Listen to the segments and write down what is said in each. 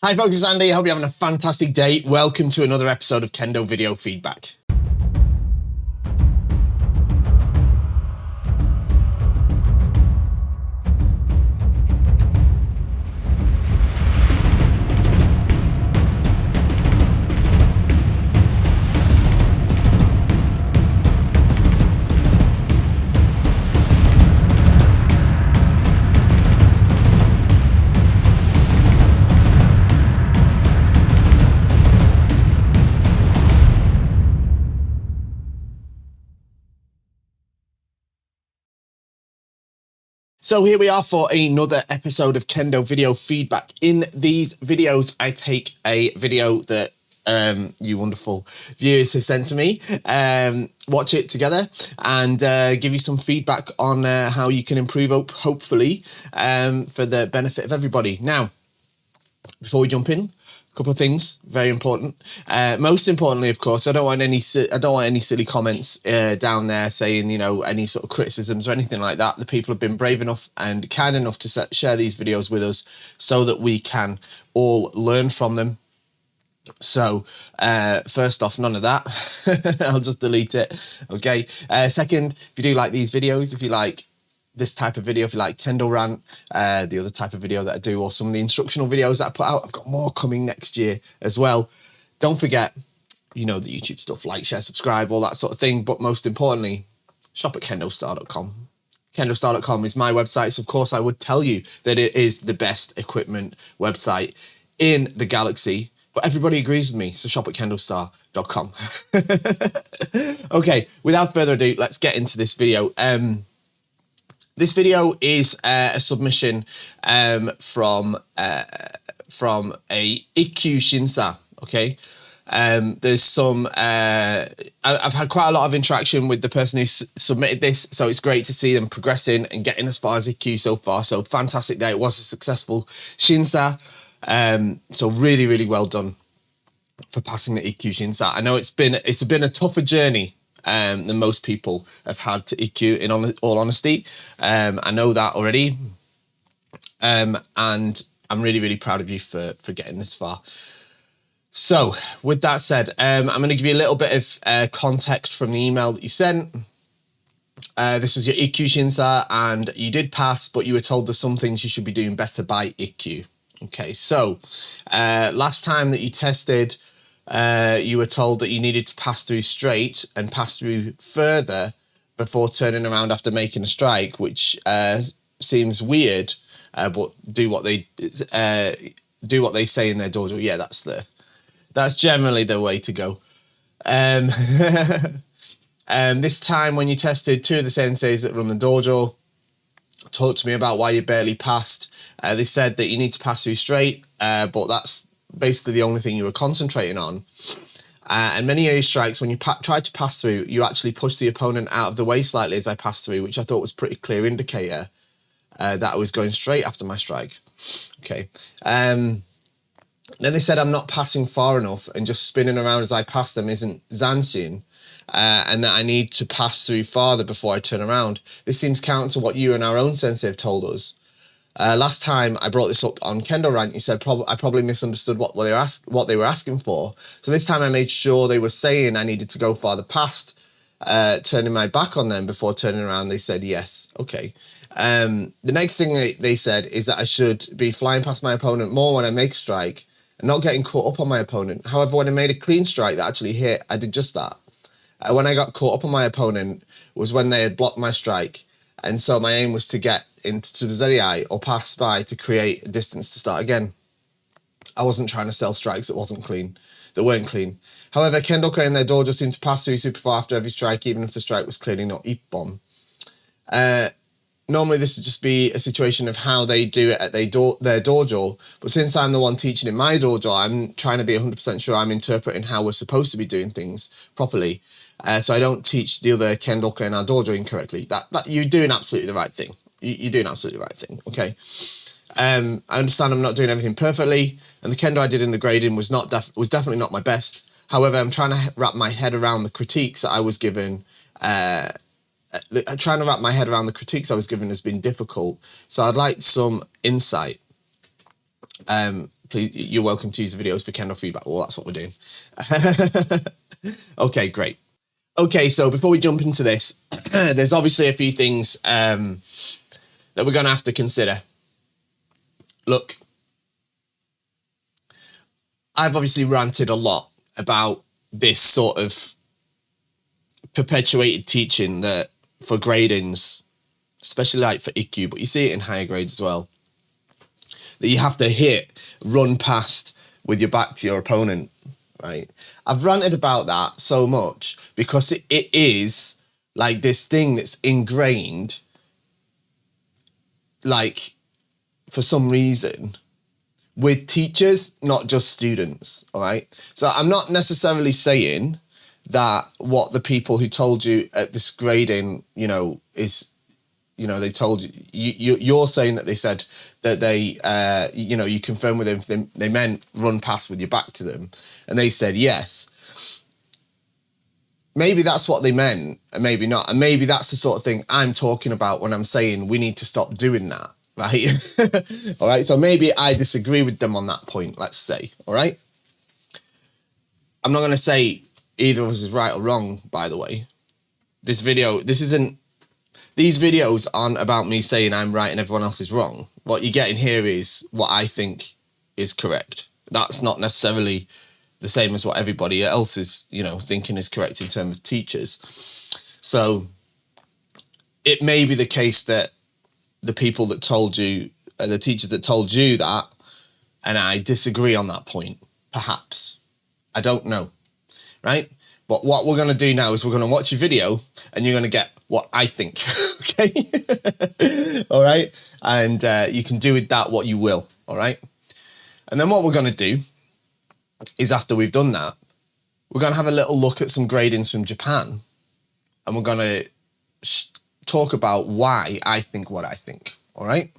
Hi folks, it's Andy. I hope you're having a fantastic day. Welcome to another episode of Kendo Video Feedback. So here we are for another episode of Kendo Video Feedback. In these videos, I take a video that you wonderful viewers have sent to me, watch it together and give you some feedback on how you can improve, hopefully, for the benefit of everybody. Now, before we jump in, couple of things very important. Most importantly, of course, I don't want any silly comments down there saying, you know, any sort of criticisms or anything like that. The people have been brave enough and kind enough to share these videos with us so that we can all learn from them. So first off, none of that. I'll just delete it. Okay. Second, if you do like these videos, if you like this type of video, if you like Kendo Rant, the other type of video that I do, or some of the instructional videos that I put out, I've got more coming next year as well. Don't forget, you know, the YouTube stuff, like, share, subscribe, all that sort of thing. But most importantly, shop at KendoStar.com. KendoStar.com is my website. So of course I would tell you that it is the best equipment website in the galaxy. But everybody agrees with me, so shop at KendoStar.com. Okay, without further ado, let's get into this video. This video is a submission from a Ikkyu Shinsa. Okay, there's some. I've had quite a lot of interaction with the person who submitted this, so it's great to see them progressing and getting as far as Ikkyu so far. So fantastic that it was a successful Shinsa. So really well done for passing the Ikkyu Shinsa. I know it's been a tougher journey than most people have had to Ikkyu, in all honesty. I know that already. And I'm really proud of you for getting this far. So with that said, I'm going to give you a little bit of context from the email that you sent. This was your Ikkyu Shinsa and you did pass, but you were told there's some things you should be doing better by Ikkyu. Okay, so last time that you tested, you were told that you needed to pass through straight and pass through further before turning around after making a strike, which seems weird, but do what they say in their dojo. Yeah, that's generally the way to go. This time when you tested, two of the senseis that run the dojo talked to me about why you barely passed. They said that you need to pass through straight, but that's basically the only thing you were concentrating on. And many of your strikes, when you tried to pass through, you actually pushed the opponent out of the way slightly as I passed through, which I thought was a pretty clear indicator that I was going straight after my strike. Okay. Then they said I'm not passing far enough and just spinning around as I pass them isn't Zanshin, and that I need to pass through farther before I turn around. This seems counter to what you and our own sensei have told us. Last time I brought this up on Kendo Rant, you said I probably misunderstood what they were asking for. So this time I made sure they were saying I needed to go farther past, turning my back on them before turning around. They said yes. Okay. The next thing they said is that I should be flying past my opponent more when I make a strike and not getting caught up on my opponent. However, when I made a clean strike that actually hit, I did just that. When I got caught up on my opponent was when they had blocked my strike. And so my aim was to get into Tsubazeri or pass by to create a distance to start again. I wasn't trying to sell strikes that weren't clean. However, Kendoka and their dojo seemed to pass through super far after every strike, even if the strike was clearly not Ippon. Normally this would just be a situation of how they do it at their dojo, but since I'm the one teaching in my dojo, I'm trying to be 100% sure I'm interpreting how we're supposed to be doing things properly. So I don't teach the other Kendoka in our dojo incorrectly. That you're doing absolutely the right thing. You're doing absolutely the right thing. Okay. I understand I'm not doing everything perfectly, and the Kendo I did in the grading was definitely not my best. However, I'm trying to wrap my head around the critiques that I was given. Trying to wrap my head around the critiques I was given has been difficult. So I'd like some insight. please, you're welcome to use the videos for Kendo feedback. Well, that's what we're doing. Okay, great. Okay, so before we jump into this, there's obviously a few things that we're going to have to consider. Look, I've obviously ranted a lot about this sort of perpetuated teaching that for gradings, especially like for IQ, but you see it in higher grades as well, that you have to run past with your back to your opponent, right? I've ranted about that so much because it is like this thing that's ingrained, like, for some reason, with teachers, not just students, all right? So I'm not necessarily saying that what the people who told you at this grading, is, they told you, you're saying that they said that they, you confirmed with them, they meant run past with your back to them, and they said yes. Maybe that's what they meant, and maybe not, and maybe that's the sort of thing I'm talking about when I'm saying we need to stop doing that. Right? All right, so maybe I disagree with them on that point, let's say, all right? I'm not going to say either of us is right or wrong, by the way. These videos aren't about me saying I'm right and everyone else is wrong. What you're getting here is what I think is correct. That's not necessarily the same as what everybody else is, thinking is correct in terms of teachers. So it may be the case that the people that told you, the teachers that told you that, and I disagree on that point, perhaps. I don't know, right? But what we're going to do now is we're going to watch a video and you're going to get what I think, okay? All right? And you can do with that what you will, all right? And then what we're going to do is, after we've done that, we're going to have a little look at some gradings from Japan, and we're going to talk about why I think what I think, all right?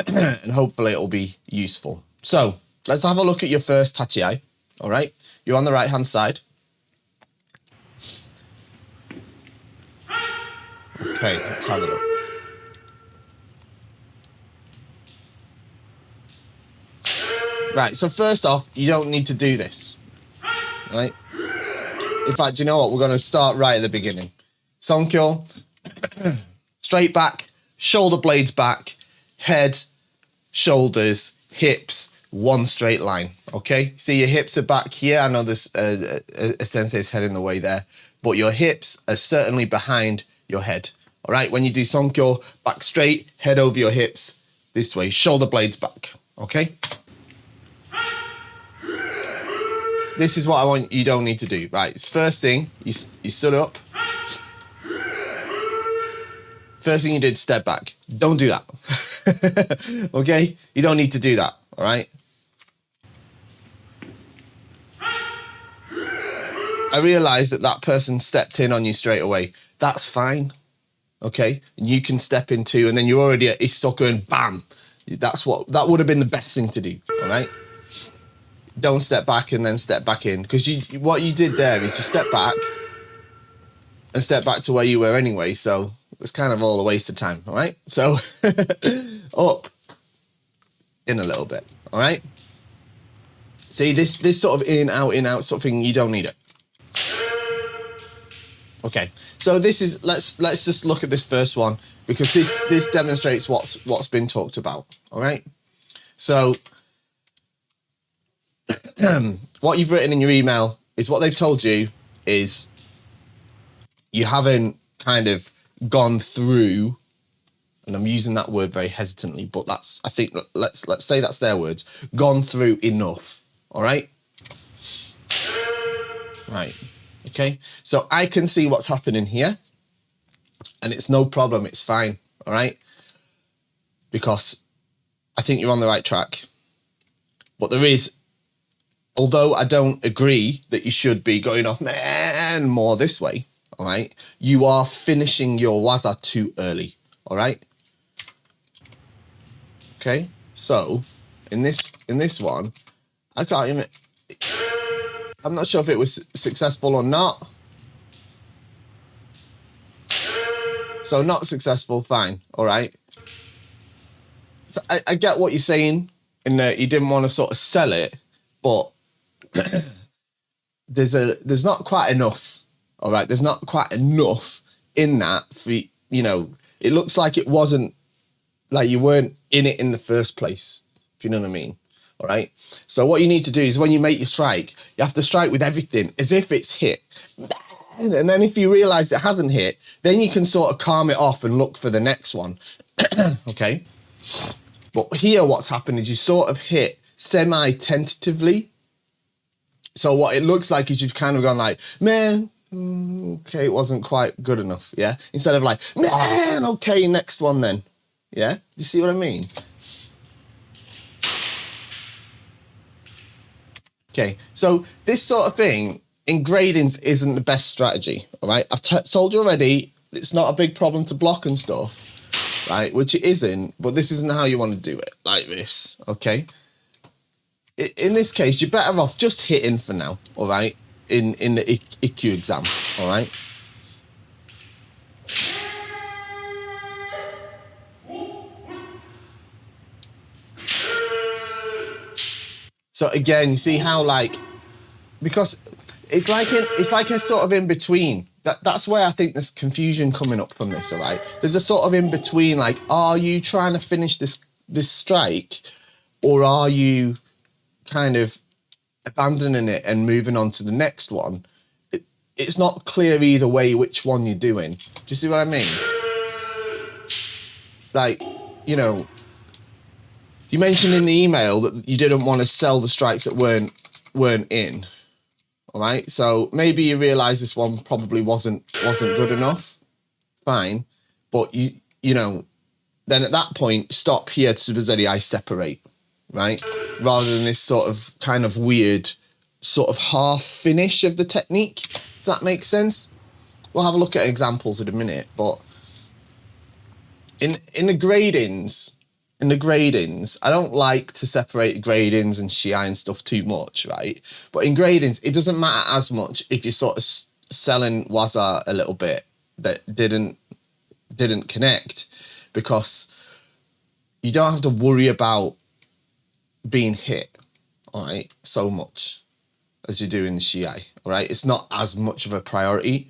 And hopefully it'll be useful. So let's have a look at your first tachi-ai, all right? You're on the right-hand side. Okay, let's have a look. Right, so first off, you don't need to do this, right? In fact, you know what? We're going to start right at the beginning. Sonkyo, straight back, shoulder blades back, head, shoulders, hips, one straight line, okay? See, your hips are back here. I know there's a sensei's head in the way there, but your hips are certainly behind your head, all right? When you do Sonkyo, back straight, head over your hips, this way, shoulder blades back, okay? This is what I want you don't need to do, right? First thing, you stood up. First thing you did, step back. Don't do that, okay? You don't need to do that, all right? I realize that person stepped in on you straight away. That's fine, okay? And you can step in too, and then you're already at Istoku and bam. That would have been the best thing to do, all right? Don't step back and then step back in, because what you did there is you step back and step back to where you were anyway, so it's kind of all a waste of time, all right? So up, in a little bit, all right? See, this sort of in, out sort of thing, you don't need it. Okay, so this is, let's just look at this first one, because this demonstrates what's been talked about, all right? So what you've written in your email is what they've told you is you haven't kind of gone through, and I'm using that word very hesitantly, but that's, I think, let's say that's their words, gone through enough, all right? Right, okay? So I can see what's happening here, and it's no problem, it's fine, all right? Because I think you're on the right track. But there is, although I don't agree that you should be going off more this way, all right? You are finishing your waza too early, all right? Okay, so in this one, I can't even, I'm not sure if it was successful or not. So not successful, fine, all right? So I get what you're saying in that you didn't want to sort of sell it, but there's not quite enough. All right, there's not quite enough in that for, you know, it looks like it wasn't, like you weren't in it in the first place, if you know what I mean. All right, so what you need to do is when you make your strike, you have to strike with everything as if it's hit. And then if you realize it hasn't hit, then you can sort of calm it off and look for the next one. Okay, but here what's happened is you sort of hit semi-tentatively. So what it looks like is you've kind of gone like, man, okay, it wasn't quite good enough, yeah? Instead of like, man, okay, next one then, yeah? You see what I mean? Okay, so this sort of thing in gradings isn't the best strategy, all right? I've told you already, it's not a big problem to block and stuff, right? Which it isn't, but this isn't how you want to do it, like this, okay? In this case, you're better off just hitting for now, all right? In the IQ exam, all right? So again, you see how like, because it's like a sort of in between. That's where I think there's confusion coming up from this, all right? There's a sort of in between, like, are you trying to finish this strike, or are you kind of abandoning it and moving on to the next one? It's not clear either way which one you're doing. Do you see what I mean? Like, you know, you mentioned in the email that you didn't want to sell the strikes that weren't in. All right, so maybe you realise this one probably wasn't good enough. Fine, but you know, then at that point, stop here to I separate, right? Rather than this sort of kind of weird sort of half finish of the technique, if that makes sense. We'll have a look at examples in a minute, but in the gradings, I don't like to separate gradings and Shiai and stuff too much, right? But in gradings, it doesn't matter as much if you're sort of selling Waza a little bit that didn't connect, because you don't have to worry about being hit, all right, so much as you do in the Shiai, all right? It's not as much of a priority,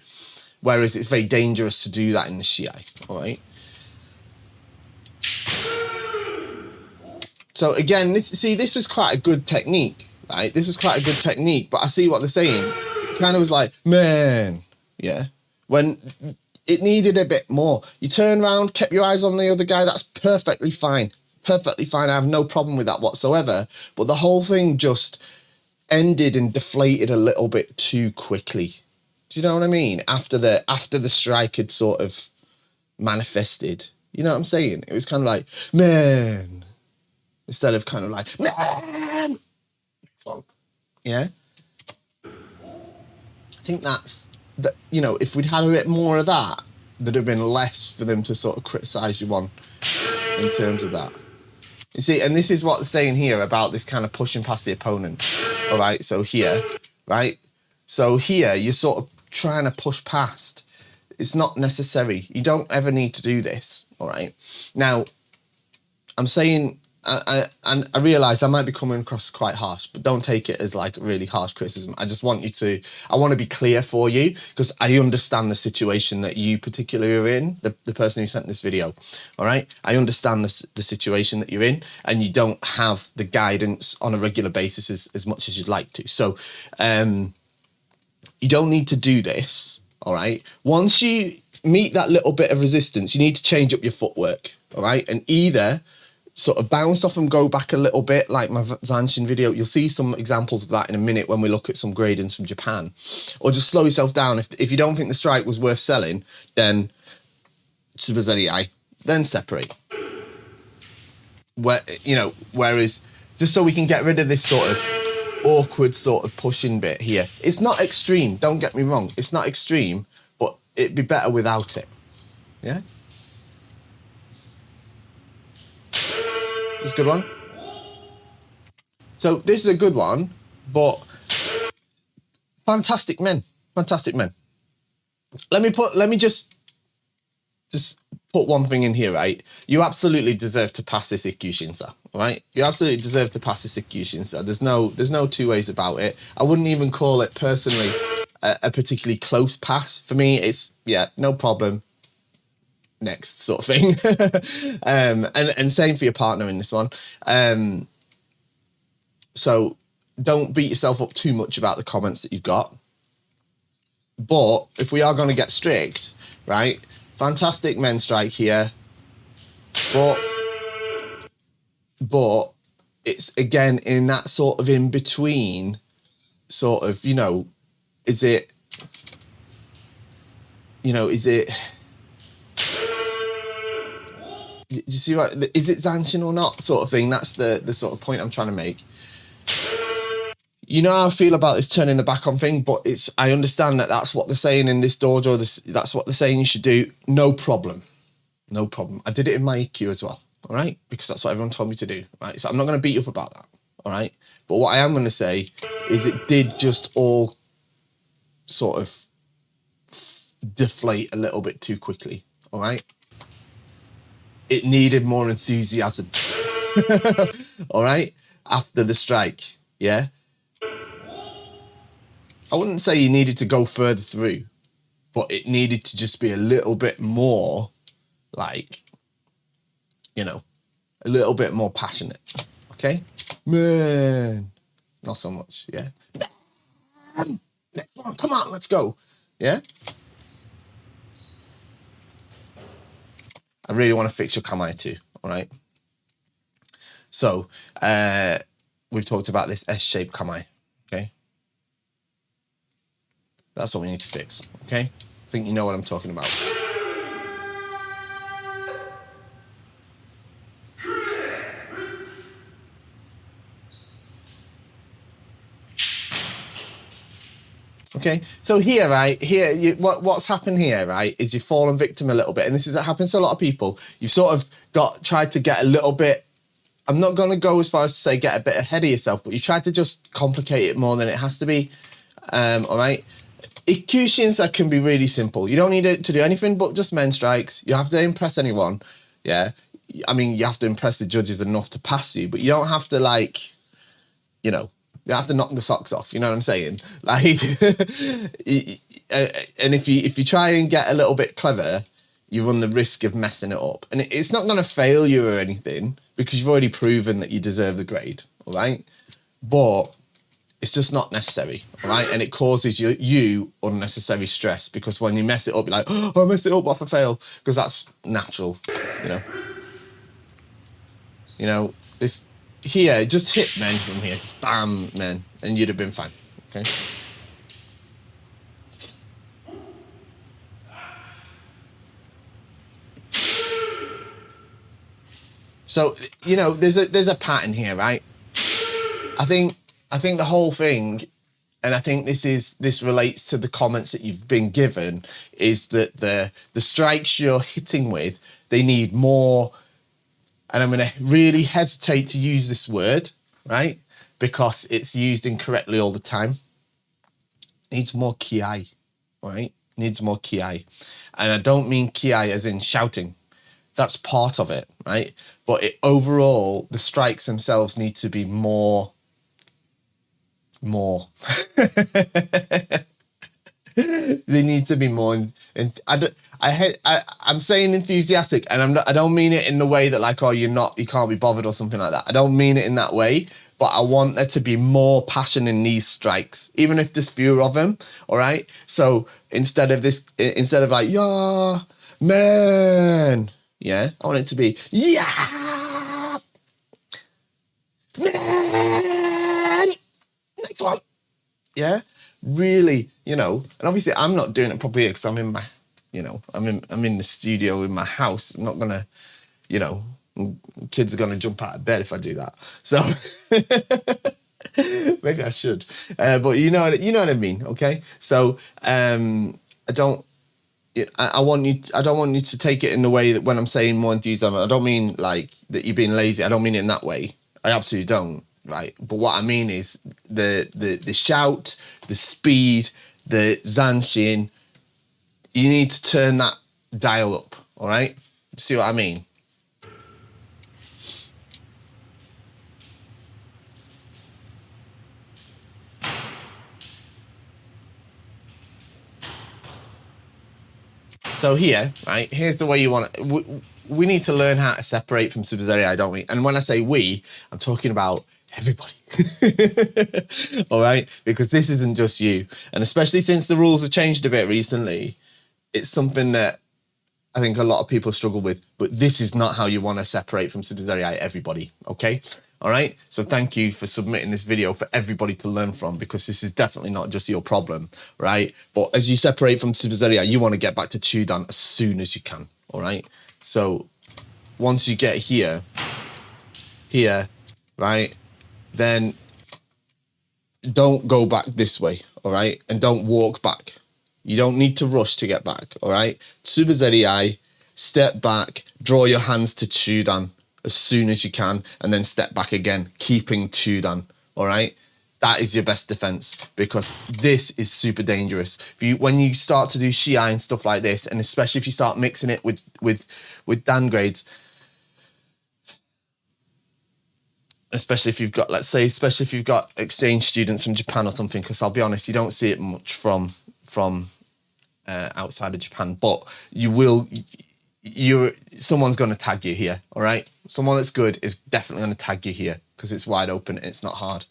whereas it's very dangerous to do that in the Shiai, all right? So again, this was quite a good technique, right? This was quite a good technique, but I see what they're saying. It kind of was like, man, yeah. When it needed a bit more. You turn around, kept your eyes on the other guy, that's perfectly fine. Perfectly fine, I have no problem with that whatsoever. But the whole thing just ended and deflated a little bit too quickly. Do you know what I mean? After the strike had sort of manifested. You know what I'm saying? It was kind of like, man, instead of kind of like, man, yeah. I think that's that. You know, if we'd had a bit more of that, there'd have been less for them to sort of criticize you on in terms of that. You see, and this is what they're saying here about this kind of pushing past the opponent. All right, so here, right? So here, you're sort of trying to push past. It's not necessary. You don't ever need to do this, all right? Now, I'm saying, and I realise I might be coming across quite harsh, but don't take it as like really harsh criticism. I just want you to, I want to be clear for you, because I understand the situation that you particularly are in, the person who sent this video, all right? I understand the situation that you're in, and you don't have the guidance on a regular basis as much as you'd like to. So you don't need to do this, all right? Once you meet that little bit of resistance, you need to change up your footwork, all right? And either sort of bounce off and go back a little bit, like my Zanshin video. You'll see some examples of that in a minute when we look at some gradings from Japan. Or just slow yourself down. If you don't think the strike was worth selling, then then separate. Whereas, just so we can get rid of this sort of awkward sort of pushing bit here. It's not extreme, don't get me wrong. It's not extreme, but it'd be better without it. Yeah? This is a good one. So this is a good one, but fantastic men. Fantastic men. Let me just put one thing in here, right? You absolutely deserve to pass this Ikkyushinsa, all right? You absolutely deserve to pass this Ikkyushinsa. There's no two ways about it. I wouldn't even call it personally a particularly close pass. For me, it's, yeah, no problem. Next sort of thing. And same for your partner in this one. So don't beat yourself up too much about the comments that you've got. But if we are going to get strict, right? Fantastic men strike here. But it's again in that sort of in between sort of, you know, is it, you know, is it, do you see what, is it Zanshin or not sort of thing? That's the sort of point I'm trying to make. You know how I feel about this turning the back on thing, but it's, I understand that that's what they're saying in this dojo. That's what they're saying you should do. No problem. No problem. I did it in my EQ as well. All right. Because that's what everyone told me to do. Right. So I'm not going to beat you up about that. All right. But what I am going to say is it did just all sort of deflate a little bit too quickly. All right. It needed more enthusiasm. All right. After the strike. Yeah. I wouldn't say you needed to go further through, but it needed to just be a little bit more like, you know, a little bit more passionate. Okay? Man. Not so much, yeah? Man. Next one, come on, let's go. Yeah? I really want to fix your kamae too, all right? So, we've talked about this S-shaped kamae, okay? That's what we need to fix, okay? I think you know what I'm talking about. Okay, so here, right, here, what's happened here, right, is you've fallen victim a little bit, and this happens to a lot of people. You've sort of tried to get a little bit, I'm not going to go as far as to say get a bit ahead of yourself, but you tried to just complicate it more than it has to be, all right? Ikkyushinsa can be really simple. You don't need it to do anything but just men strikes. You don't have to impress anyone, yeah? I mean, you have to impress the judges enough to pass you, but you don't have to, like, you know, you have to knock the socks off. You know what I'm saying? Like, and if you try and get a little bit clever, you run the risk of messing it up. And it's not going to fail you or anything because you've already proven that you deserve the grade, all right? But it's just not necessary, all right? And it causes you unnecessary stress because when you mess it up, you're like, oh, I messed it up, what if I fail? Because that's natural, you know? You know, this... Here, just hit men from here, spam men, and you'd have been fine, okay? So, you know, there's a pattern here, right? I think the whole thing, and I think this relates to the comments that you've been given, is that the strikes you're hitting with, they need more. And I'm going to really hesitate to use this word, right? Because it's used incorrectly all the time. Needs more kiai, all right? Needs more kiai. And I don't mean kiai as in shouting. That's part of it, right? But overall, the strikes themselves need to be more. They need to be more. I'm saying enthusiastic, and I don't mean it in the way that like, oh, you can't be bothered or something like that. I don't mean it in that way, but I want there to be more passion in these strikes, even if there's fewer of them. All right. So instead of like, yeah, man, yeah, I want it to be, yeah, man, next one. Yeah, really, you know, and obviously I'm not doing it properly because I'm in my, you know, I'm in the studio in my house. I'm not gonna, you know, kids are gonna jump out of bed if I do that. So maybe I should, but you know what I mean, okay? So I don't want you to take it in the way that when I'm saying more enthusiasm, I don't mean like that you're being lazy. I don't mean it in that way. I absolutely don't. Right, but what I mean is the shout, the speed, the zanshin. You need to turn that dial up. All right. See what I mean? So here, right, here's the way you want it. We need to learn how to separate from subsidiary, don't we? And when I say we, I'm talking about everybody. All right? Because this isn't just you. And especially since the rules have changed a bit recently, it's something that I think a lot of people struggle with. But this is not how you want to separate from subsidiary, everybody. Okay? All right? So thank you for submitting this video for everybody to learn from, because this is definitely not just your problem, right? But as you separate from subsidiary, you want to get back to Chudan as soon as you can. All right? So once you get here, right, then don't go back this way, all right? And don't walk back. You don't need to rush to get back, all right? Subsidiary, step back, draw your hands to Chudan as soon as you can, and then step back again, keeping Chudan, all right? That is your best defense, because this is super dangerous. When you start to do Shiai and stuff like this, and especially if you start mixing it with Dan grades, especially if you've got, let's say, especially if you've got exchange students from Japan or something, because I'll be honest, you don't see it much from outside of Japan, but you will. Someone's going to tag you here, all right? Someone that's good is definitely going to tag you here, because it's wide open. It's not hard.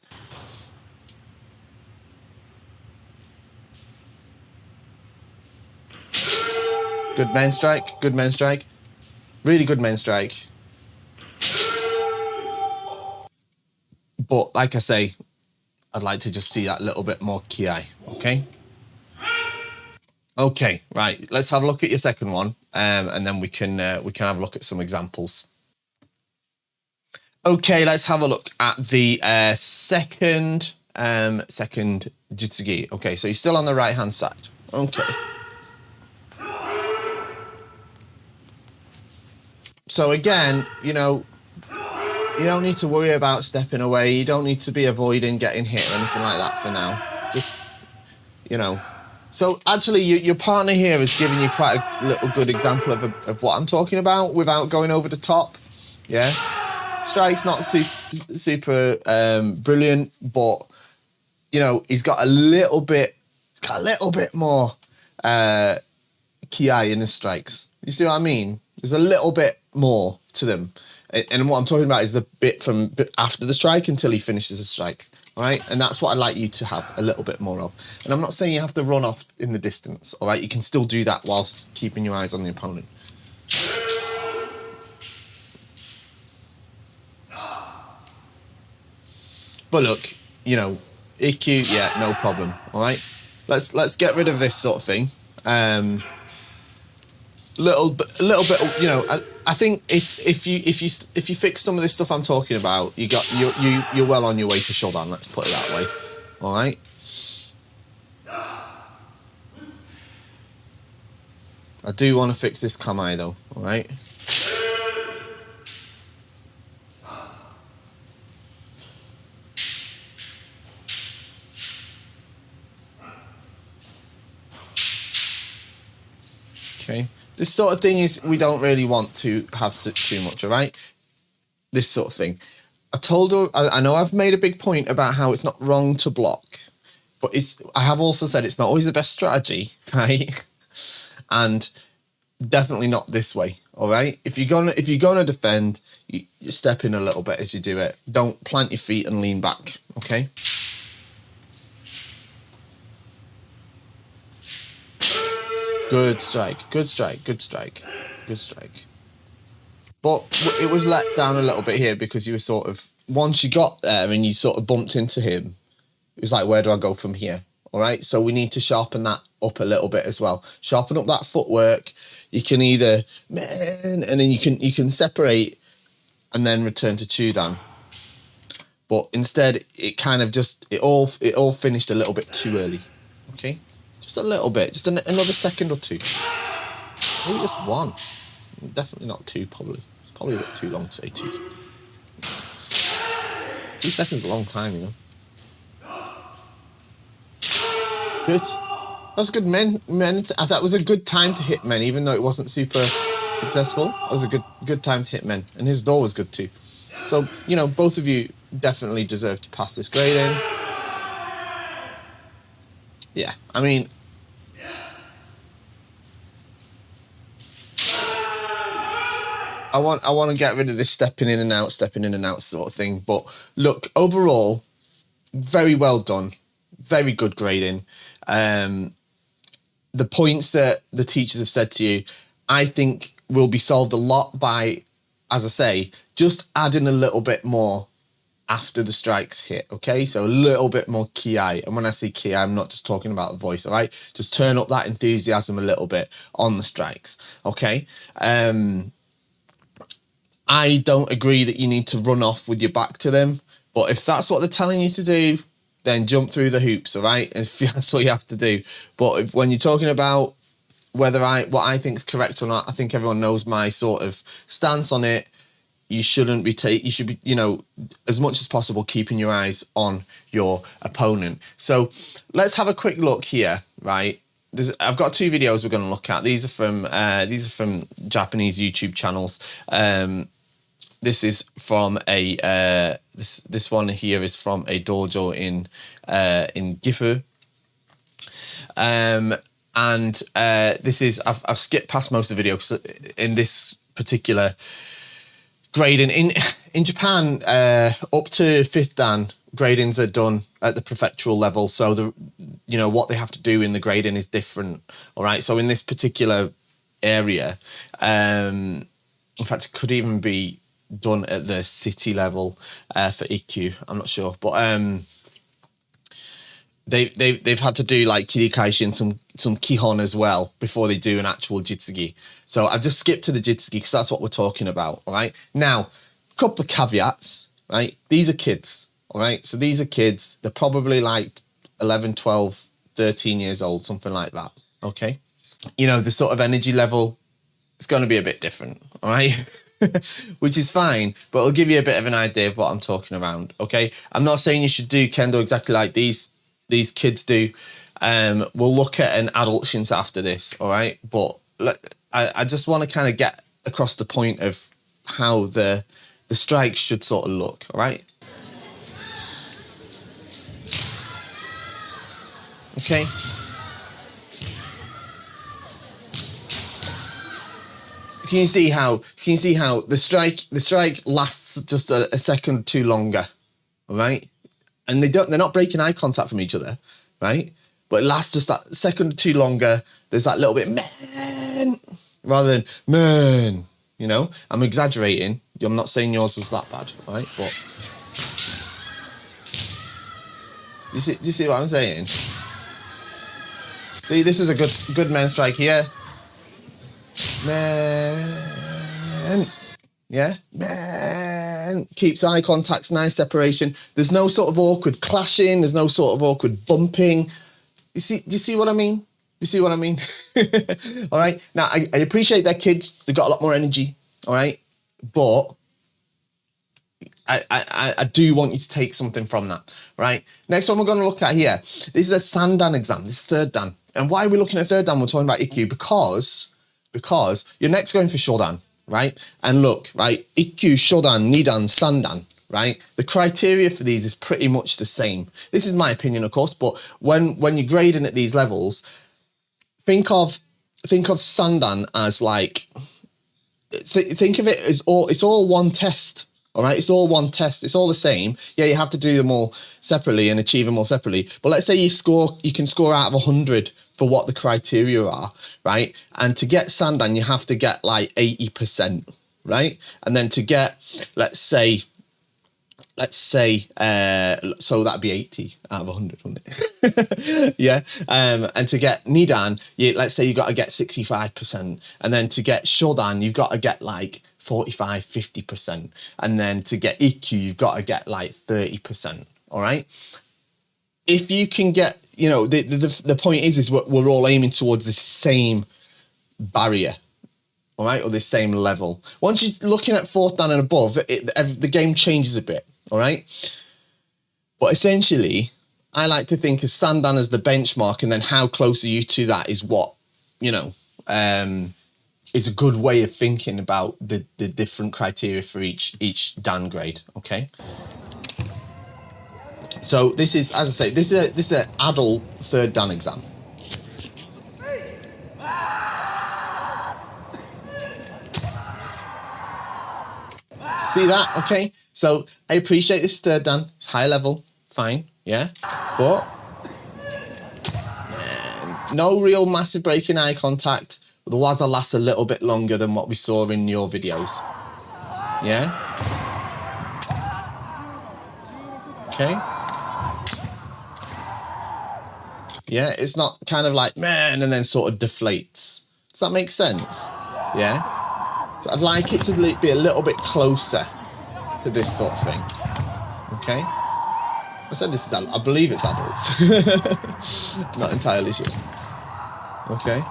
Good main strike. Good main strike. Really good main strike. But like I say, I'd like to just see that little bit more kiai, okay? Okay, right. Let's have a look at your second one, and then we can have a look at some examples. Okay, let's have a look at the second Jitsugi. Okay, so you're still on the right hand side. Okay. So again, you know, you don't need to worry about stepping away. You don't need to be avoiding getting hit or anything like that for now. Just, you know. So actually, your partner here has given you quite a little good example of what I'm talking about without going over the top. Yeah. Strike's not super brilliant, but, you know, he's got a little bit more kiai in his strikes. You see what I mean? There's a little bit more to them. And what I'm talking about is the bit from after the strike until he finishes the strike. All right. And that's what I'd like you to have a little bit more of. And I'm not saying you have to run off in the distance. All right. You can still do that whilst keeping your eyes on the opponent. But look, you know, EQ, yeah, no problem. All right. Let's get rid of this sort of thing. Little bit, you know. I think if you fix some of this stuff I'm talking about, you're well on your way to Shodan. Let's put it that way. All right. I do want to fix this Kamai though. All right. Okay. This sort of thing is we don't really want to have too much, all right? This sort of thing. I told her, I know I've made a big point about how it's not wrong to block, but I have also said it's not always the best strategy, right? And definitely not this way, all right? If you're gonna defend, you step in a little bit as you do it. Don't plant your feet and lean back, okay? Good strike, good strike, good strike, good strike. But it was let down a little bit here because you were sort of, once you got there and you sort of bumped into him, it was like, where do I go from here? All right, so we need to sharpen that up a little bit as well. Sharpen up that footwork. You can either, and then you can separate and then return to Chudan. But instead, it kind of just, it all finished a little bit too early, okay? Just a little bit, just another second or two. Maybe just one. Definitely not two, probably. It's probably a bit too long to say 2 seconds. 2 seconds is a long time, you know. Good. That was good, men. I thought it was a good time to hit men, even though it wasn't super successful. That was a good time to hit men, and his door was good too. So, you know, both of you definitely deserve to pass this grading. Yeah, I mean, I want to get rid of this stepping in and out sort of thing. But look, overall, very well done, very good grading. The points that the teachers have said to you, I think will be solved a lot by, as I say, just adding a little bit more after the strikes hit, okay? So a little bit more ki. And when I say ki, I'm not just talking about the voice, all right? Just turn up that enthusiasm a little bit on the strikes, okay? I don't agree that you need to run off with your back to them, but if that's what they're telling you to do, then jump through the hoops, all right? If that's what you have to do. But when you're talking about what I think is correct or not, I think everyone knows my sort of stance on it. You shouldn't be you should be, you know, as much as possible keeping your eyes on your opponent. So let's have a quick look here, right? I've got 2 videos we're going to look at. These are from Japanese YouTube channels. This is from a this one here is from a dojo in Gifu. And this is I've skipped past most of the video because in this particular grading in Japan, up to 5th dan gradings are done at the prefectural level. So you know what they have to do in the grading is different. All right. So in this particular area, in fact, it could even be done at the city level for IQ. I'm not sure, but they've had to do like kirikaishi and some kihon as well before they do an actual jitsugi. So I've just skipped to the jitsugi because that's what we're talking about. All right. Now, a couple of caveats. Right. These are kids. All right. So these are kids. They're probably like 11, 12, 13 years old, something like that. Okay. You know, the sort of energy level, it's going to be a bit different. All right. Which is fine, but it'll give you a bit of an idea of what I'm talking about. Okay. I'm not saying you should do kendo exactly like these kids do. We'll look at an adult shinsa after this, all right? But I just want to kind of get across the point of how the strikes should sort of look, all right? Okay. Can you see how the strike lasts just a second or two longer, all right? And they're not breaking eye contact from each other, right? But it lasts just that second or two longer. There's that little bit man rather than man, you know? I'm exaggerating. I'm not saying yours was that bad, right? But do you see what I'm saying? See, this is a good man strike here. Man. Yeah, man, keeps eye contacts, nice separation. There's no sort of awkward clashing. There's no sort of awkward bumping. Do you see what I mean? You see what I mean? All right. Now, I appreciate their kids. They've got a lot more energy. All right. But I do want you to take something from that. Right. Next one we're going to look at here. This is a Sandan exam. This is 3rd dan. And why are we looking at 3rd dan? We're talking about IQ because your next going for Shodan. Right? And look, right, Ikkyu, Shodan, Nidan, Sandan, right? The criteria for these is pretty much the same. This is my opinion, of course, but when you're grading at these levels, think of Sandan as like, think of it as it's all one test. All right, it's all one test. It's all the same. Yeah, you have to do them all separately and achieve them all separately. But let's say you can score out of 100 for what the criteria are, right? And to get Sandan, you have to get like 80%, right? And then to get, let's say, so that'd be 80 out of 100, wouldn't it? Yeah. And to get Nidan, let's say you got to get 65%. And then to get Shodan, you've got to get like 45, 50%. And then to get IQ, you've got to get like 30%. All right. If you can get, you know, the point is we're all aiming towards the same barrier. All right. Or the same level. Once you're looking at 4th dan and above, the game changes a bit. All right. But essentially, I like to think of Sandan as the benchmark, and then how close are you to that is what, you know, is a good way of thinking about the different criteria for each Dan grade. Okay. So this is, as I say, this is an adult third Dan exam. See that? Okay. So I appreciate this third Dan. It's high level, fine, yeah, but no real massive break in eye contact. Otherwise, I'll last a little bit longer than what we saw in your videos. Yeah. Okay. Yeah, it's not kind of like, man, and then sort of deflates. Does that make sense? Yeah. So I'd like it to be a little bit closer to this sort of thing. Okay. I said this is, I believe it's adults. Not entirely sure. Okay.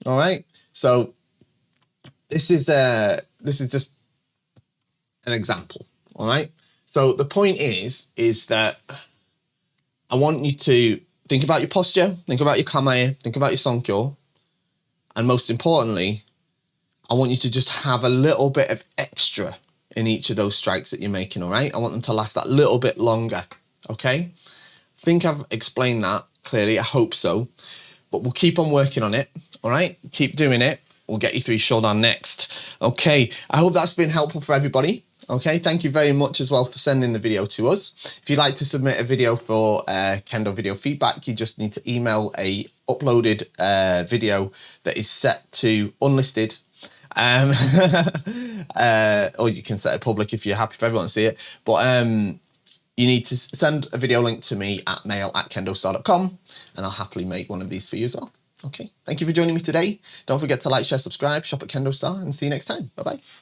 All right. So this is just an example. All right. So the point is that I want you to think about your posture, think about your kamae, think about your sonkyo, and most importantly, I want you to just have a little bit of extra in each of those strikes that you're making, all right? I want them to last that little bit longer, okay? I think I've explained that clearly, I hope so, but we'll keep on working on it, all right? Keep doing it. We'll get you through Shodan next. Okay, I hope that's been helpful for everybody. Okay, thank you very much as well for sending the video to us. If you'd like to submit a video for Kendo video feedback, you just need to email a uploaded video that is set to unlisted. Or you can set it public if you're happy for everyone to see it. But you need to send a video link to me at mail@kendostar.com and I'll happily make one of these for you as well. Okay, thank you for joining me today. Don't forget to like, share, subscribe, shop at KendoStar, and see you next time. Bye-bye.